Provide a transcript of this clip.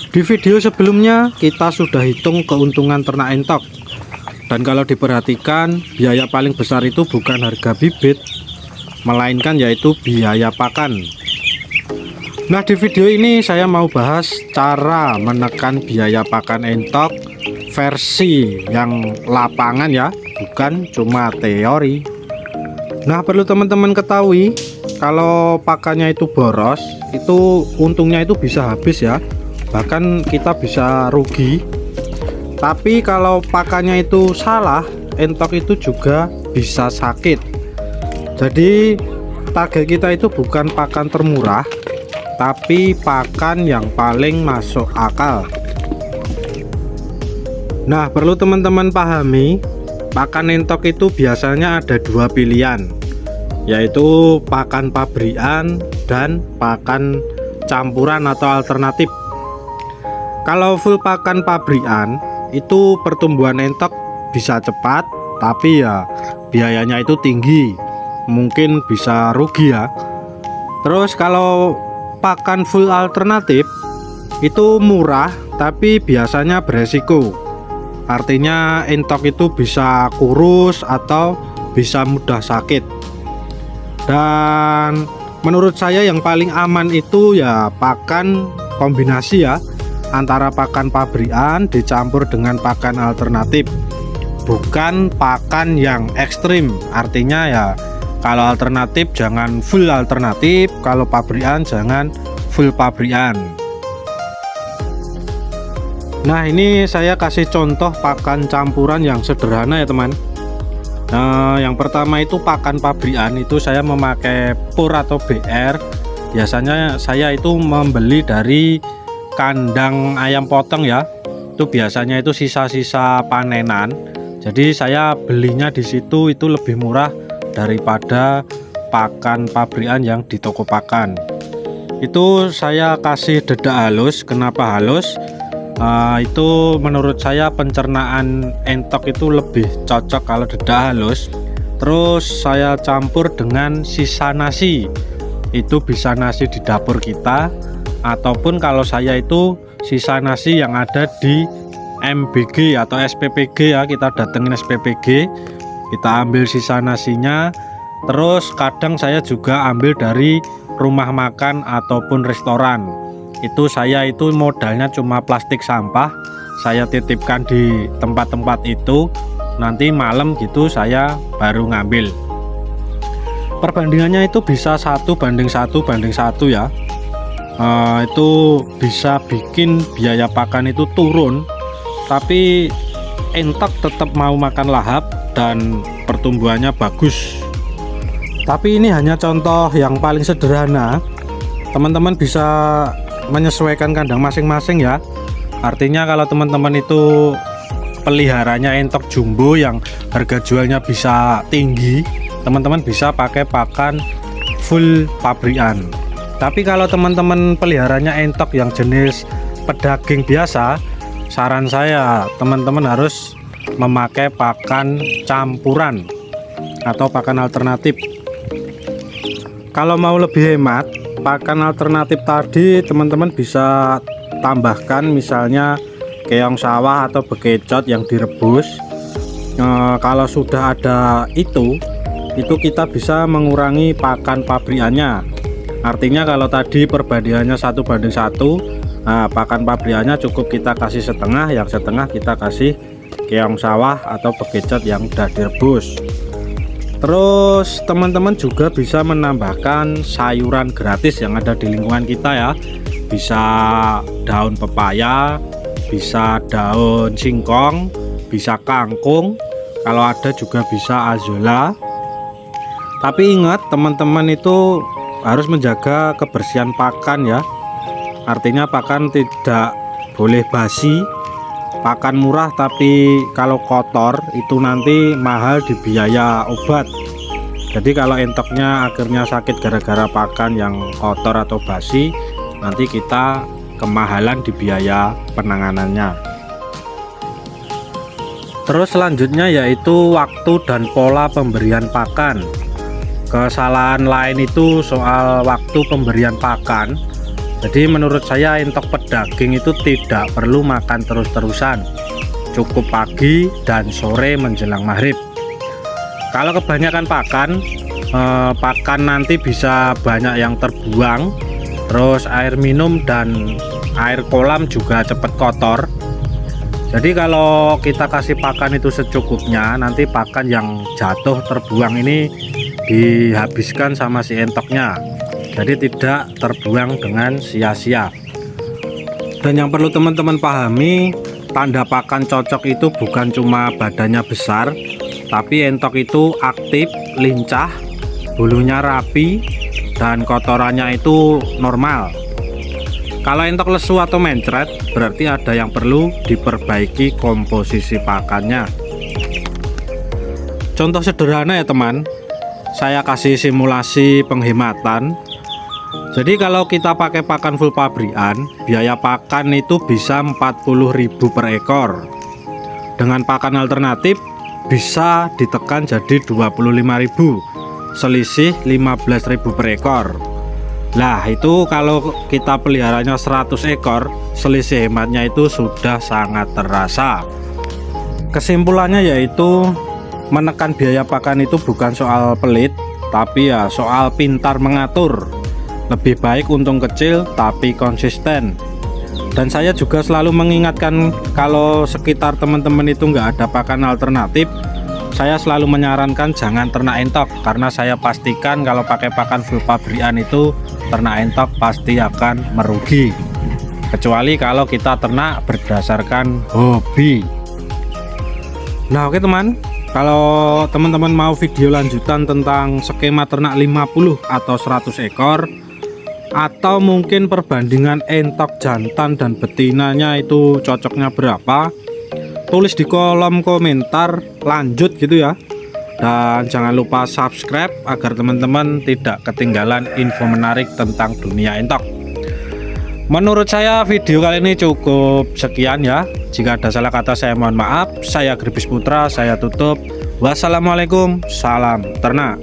Di video sebelumnya kita sudah hitung keuntungan ternak entok. Dan kalau diperhatikan, biaya paling besar itu bukan harga bibit, melainkan yaitu biaya pakan. Nah, di video ini saya mau bahas cara menekan biaya pakan entok versi yang lapangan ya, bukan cuma teori. Nah, perlu teman-teman ketahui, kalau pakannya itu boros, itu untungnya itu bisa habis ya, bahkan kita bisa rugi. Tapi kalau pakannya itu salah, entok itu juga bisa sakit. Jadi target kita itu bukan pakan termurah, tapi pakan yang paling masuk akal. Nah, perlu teman-teman pahami, pakan entok itu biasanya ada dua pilihan, yaitu pakan pabrikan dan pakan campuran atau alternatif. Kalau full pakan pabrikan, itu pertumbuhan entok bisa cepat, tapi ya biayanya itu tinggi, mungkin bisa rugi ya. Terus kalau pakan full alternatif itu murah, tapi biasanya beresiko. Artinya entok itu bisa kurus atau bisa mudah sakit. Dan menurut saya yang paling aman itu ya pakan kombinasi ya, antara pakan pabrikan dicampur dengan pakan alternatif, bukan pakan yang ekstrim. Artinya ya kalau alternatif jangan full alternatif, kalau pabrikan jangan full pabrikan. Nah, ini saya kasih contoh pakan campuran yang sederhana ya teman. Nah, yang pertama itu pakan pabrikan, itu saya memakai pur atau BR. Biasanya saya itu membeli dari kandang ayam potong ya, itu biasanya itu sisa-sisa panenan. Jadi saya belinya di situ itu lebih murah daripada pakan pabrikan yang di toko pakan. Itu saya kasih dedak halus. Kenapa halus? Itu menurut saya pencernaan entok itu lebih cocok kalau dedak halus. Terus saya campur dengan sisa nasi, itu bisa nasi di dapur kita, ataupun kalau saya itu sisa nasi yang ada di MBG atau SPPG ya, kita datengin SPPG, kita ambil sisa nasinya. Terus kadang saya juga ambil dari rumah makan ataupun restoran. Itu saya itu modalnya cuma plastik sampah, saya titipkan di tempat-tempat itu, nanti malam gitu saya baru ngambil. Perbandingannya itu bisa 1:1 ya. Itu bisa bikin biaya pakan itu turun, tapi entok tetap mau makan lahap dan pertumbuhannya bagus. Tapi ini hanya contoh yang paling sederhana, teman-teman bisa menyesuaikan kandang masing-masing ya. Artinya kalau teman-teman itu peliharanya entok jumbo yang harga jualnya bisa tinggi, teman-teman bisa pakai pakan full pabrikan. Tapi kalau teman-teman peliharanya entok yang jenis pedaging biasa, saran saya teman-teman harus memakai pakan campuran atau pakan alternatif. Kalau mau lebih hemat, pakan alternatif tadi teman-teman bisa tambahkan misalnya keong sawah atau bekecot yang direbus. Kalau sudah ada itu kita bisa mengurangi pakan pabrikannya. Artinya kalau tadi perbandingannya 1:1, nah pakan pabrikannya cukup kita kasih setengah, yang setengah kita kasih keong sawah atau bekecot yang udah direbus. Terus teman-teman juga bisa menambahkan sayuran gratis yang ada di lingkungan kita ya. Bisa daun pepaya, bisa daun singkong, bisa kangkung, kalau ada juga bisa azolla. Tapi ingat teman-teman itu harus menjaga kebersihan pakan ya. Artinya pakan tidak boleh basi. Pakan murah tapi kalau kotor itu nanti mahal di biaya obat. Jadi kalau entoknya akhirnya sakit gara-gara pakan yang kotor atau basi, nanti kita kemahalan di biaya penanganannya. Terus selanjutnya yaitu waktu dan pola pemberian pakan. Kesalahan lain itu soal waktu pemberian pakan. Jadi menurut saya entok pedaging itu tidak perlu makan terus-terusan, cukup pagi dan sore menjelang maghrib. Kalau kebanyakan pakan nanti bisa banyak yang terbuang, terus air minum dan air kolam juga cepat kotor. Jadi kalau kita kasih pakan itu secukupnya, nanti pakan yang jatuh terbuang ini dihabiskan sama si entoknya, jadi tidak terbuang dengan sia-sia. Dan yang perlu teman-teman pahami, tanda pakan cocok itu bukan cuma badannya besar, tapi entok itu aktif, lincah, bulunya rapi, dan kotorannya itu normal. Kalau entok lesu atau mencret, berarti ada yang perlu diperbaiki komposisi pakannya. Contoh sederhana ya teman, saya kasih simulasi penghematan. Jadi kalau kita pakai pakan full pabrikan, biaya pakan itu bisa 40.000 per ekor. Dengan pakan alternatif bisa ditekan jadi 25.000, selisih 15.000 per ekor. Nah itu kalau kita peliharanya 100 ekor, selisih hematnya itu sudah sangat terasa. Kesimpulannya yaitu menekan biaya pakan itu bukan soal pelit, tapi ya soal pintar mengatur. Lebih baik untung kecil tapi konsisten. Dan saya juga selalu mengingatkan kalau sekitar teman-teman itu nggak ada pakan alternatif, saya selalu menyarankan jangan ternak entok, karena saya pastikan kalau pakai pakan full pabrikan itu ternak entok pasti akan merugi, kecuali kalau kita ternak berdasarkan hobi. Nah oke teman, kalau teman-teman mau video lanjutan tentang skema ternak 50 atau 100 ekor, atau mungkin perbandingan entok jantan dan betinanya itu cocoknya berapa, tulis di kolom komentar lanjut gitu ya. Dan jangan lupa subscribe agar teman-teman tidak ketinggalan info menarik tentang dunia entok. Menurut saya video kali ini cukup sekian ya. Jika ada salah kata saya mohon maaf. Saya Grebis Putra, saya tutup. Wassalamualaikum, salam ternak.